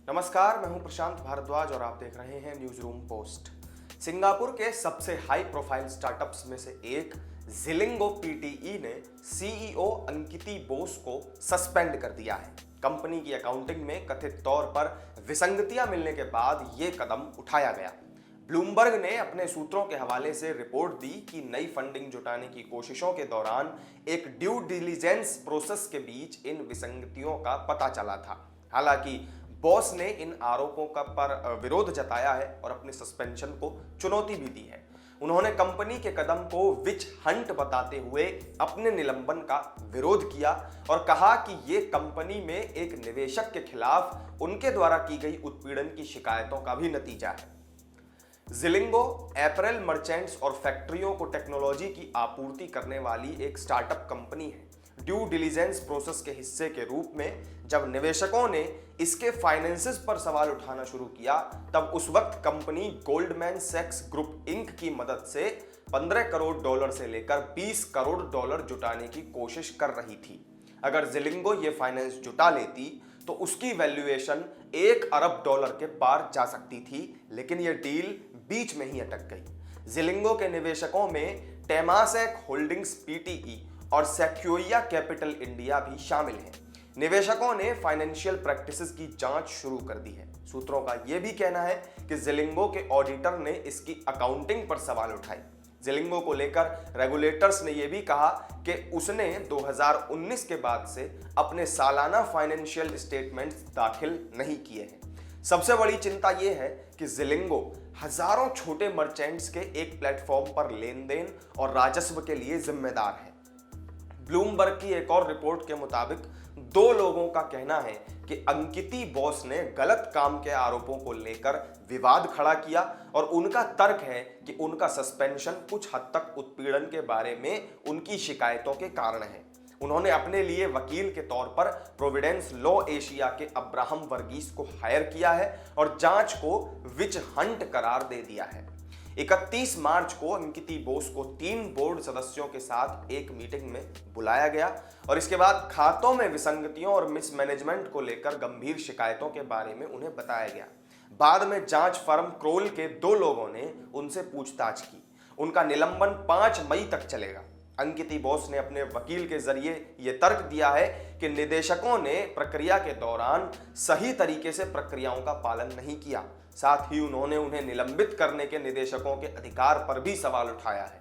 नमस्कार, मैं हूं प्रशांत भारद्वाज और आप देख रहे हैं न्यूज रूम पोस्ट। सिंगापुर के सबसे हाई प्रोफाइल स्टार्टअप्स में से एक जिलिंगो पीटीई ने सीईओ अंकिति बोस को सस्पेंड कर दिया है। कंपनी की अकाउंटिंग में कथित तौर पर विसंगतियां मिलने के बाद यह कदम उठाया गया। ब्लूमबर्ग ने अपने सूत्रों के हवाले से रिपोर्ट दी कि नई फंडिंग जुटाने की कोशिशों के दौरान एक ड्यू डिलिजेंस प्रोसेस के बीच इन विसंगतियों का पता चला था। हालांकि बॉस ने इन आरोपों का पर विरोध जताया है और अपने सस्पेंशन को चुनौती भी दी है। उन्होंने कंपनी के कदम को विच हंट बताते हुए अपने निलंबन का विरोध किया और कहा कि ये कंपनी में एक निवेशक के खिलाफ उनके द्वारा की गई उत्पीड़न की शिकायतों का भी नतीजा है। जिलिंगो अपैरल मर्चेंट्स और फैक्ट्रियों को टेक्नोलॉजी की आपूर्ति करने वाली एक स्टार्टअप कंपनी है। ड्यू डिलिजेंस प्रोसेस के हिस्से के रूप में जब निवेशकों ने इसके फाइनेंसेस पर सवाल उठाना शुरू किया, तब उस वक्त कंपनी गोल्डमैन सैक्स ग्रुप इंक की मदद से 15 करोड़ डॉलर से लेकर 20 करोड़ डॉलर जुटाने की कोशिश कर रही थी। अगर जिलिंगो ये फाइनेंस जुटा लेती तो उसकी वैल्यूएशन 1 अरब डॉलर के पार जा सकती थी, लेकिन यह डील बीच में ही अटक गई। जिलिंगो के निवेशकों में टेमासेक होल्डिंग्स पीटीई और सेक्योया कैपिटल इंडिया भी शामिल हैं। निवेशकों ने फाइनेंशियल प्रैक्टिसेस की जांच शुरू कर दी है। सूत्रों का यह भी कहना है कि जिलिंगो के ऑडिटर ने इसकी अकाउंटिंग पर सवाल उठाए। जिलिंगो को लेकर रेगुलेटर्स ने यह भी कहा कि उसने 2019 के बाद से अपने सालाना फाइनेंशियल स्टेटमेंट्स दाखिल नहीं किए हैं। सबसे बड़ी चिंता यह है कि जिलिंगो हजारों छोटे मर्चेंट्स के एक प्लेटफॉर्म पर लेन देन और राजस्व के लिए जिम्मेदार है। ब्लूमबर्ग की एक और रिपोर्ट के मुताबिक 2 लोगों का कहना है कि अंकिति बॉस ने गलत काम के आरोपों को लेकर विवाद खड़ा किया और उनका तर्क है कि उनका सस्पेंशन कुछ हद तक उत्पीड़न के बारे में उनकी शिकायतों के कारण है। उन्होंने अपने लिए वकील के तौर पर प्रोविडेंस लॉ एशिया के अब्राहम वर्गीस को हायर किया है और जांच को विच हंट करार दे दिया है। 31 मार्च को अंकिति बोस को 3 बोर्ड सदस्यों के साथ एक मीटिंग में बुलाया गया और इसके बाद खातों में विसंगतियों और मिसमैनेजमेंट को लेकर गंभीर शिकायतों के बारे में उन्हें बताया गया। बाद में जांच फर्म क्रोल के 2 लोगों ने उनसे पूछताछ की। उनका निलंबन 5 मई तक चलेगा। अंकिति बॉस ने अपने वकील के जरिए यह तर्क दिया है कि निदेशकों ने प्रक्रिया के दौरान सही तरीके से प्रक्रियाओं का पालन नहीं किया। साथ ही उन्होंने उन्हें निलंबित करने के निदेशकों के अधिकार पर भी सवाल उठाया है।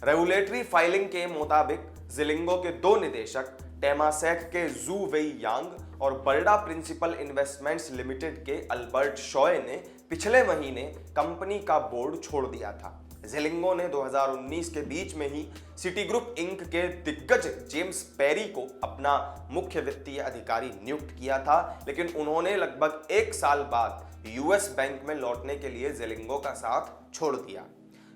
रेगुलेटरी फाइलिंग के मुताबिक जिलिंगो के 2 निदेशक टेमासेक के जू वेई यांग और बर्डा प्रिंसिपल इन्वेस्टमेंट्स लिमिटेड के अल्बर्ट शॉय ने पिछले महीने कंपनी का बोर्ड छोड़ दिया था। जिलिंगो ने 2019 के बीच में ही सिटी ग्रुप इंक के दिग्गज जेम्स पेरी को अपना मुख्य वित्तीय अधिकारी नियुक्त किया था, लेकिन उन्होंने लगभग 1 साल बाद यूएस बैंक में लौटने के लिए जिलिंगो का साथ छोड़ दिया।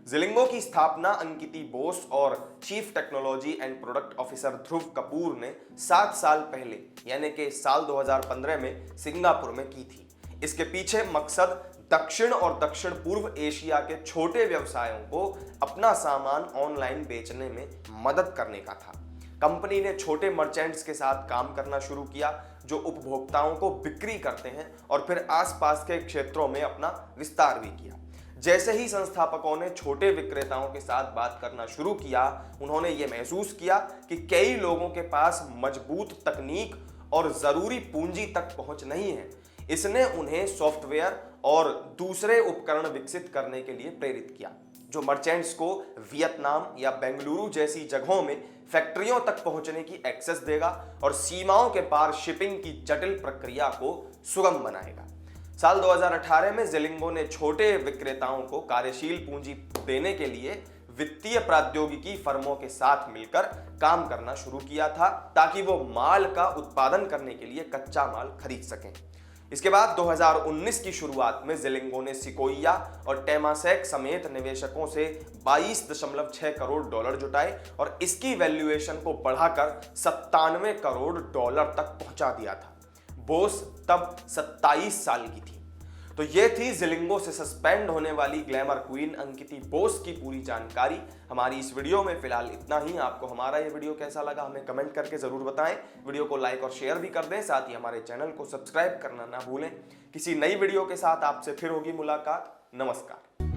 जिलिंगो की स्थापना अंकिति बोस और chief technology and product officer Dhruv Kapoor ने 7 साल पहले यानी कि साल 2015 में सिंगापुर में की थी। इसके पीछे मकसद दक्षिण और दक्षिण पूर्व एशिया के छोटे व्यवसायों को अपना सामान ऑनलाइन बेचने में मदद करने का था। कंपनी ने छोटे मर्चेंट्स के साथ काम करना शुरू किया जो उपभोक्ताओं को बिक्री करते हैं और फिर आसपास के क्षेत्रों में अपना विस्तार भी किया। जैसे ही संस्थापकों ने छोटे विक्रेताओं के साथ बात करना शुरू किया, उन्होंने ये महसूस किया कि कई लोगों के पास मजबूत तकनीक और जरूरी पूंजी तक पहुंच नहीं है। इसने उन्हें सॉफ्टवेयर और दूसरे उपकरण विकसित करने के लिए प्रेरित किया जो मर्चेंट्स को वियतनाम या बेंगलुरु जैसी जगहों में फैक्ट्रियों तक पहुंचने की एक्सेस देगा और सीमाओं के पार शिपिंग की जटिल प्रक्रिया को सुगम बनाएगा। साल 2018 में जिलिंगो ने छोटे विक्रेताओं को कार्यशील पूंजी देने के लिए वित्तीय प्रौद्योगिकी फर्मों के साथ मिलकर काम करना शुरू किया था ताकि वो माल का उत्पादन करने के लिए कच्चा माल खरीद सकें। इसके बाद 2019 की शुरुआत में जिलिंगो ने सिकोया और टेमासेक समेत निवेशकों से 22.6 करोड़ डॉलर जुटाए और इसकी वैल्यूएशन को बढ़ाकर 97 करोड़ डॉलर तक पहुंचा दिया था। बोस तब 27 साल की थी। तो ये थी जिलिंगो से सस्पेंड होने वाली ग्लैमर क्वीन अंकिति बोस की पूरी जानकारी हमारी इस वीडियो में। फिलहाल इतना ही। आपको हमारा ये वीडियो कैसा लगा हमें कमेंट करके जरूर बताएं। वीडियो को लाइक और शेयर भी कर दें, साथ ही हमारे चैनल को सब्सक्राइब करना ना भूलें। किसी नई वीडियो के साथ आपसे फिर होगी मुलाकात। नमस्कार।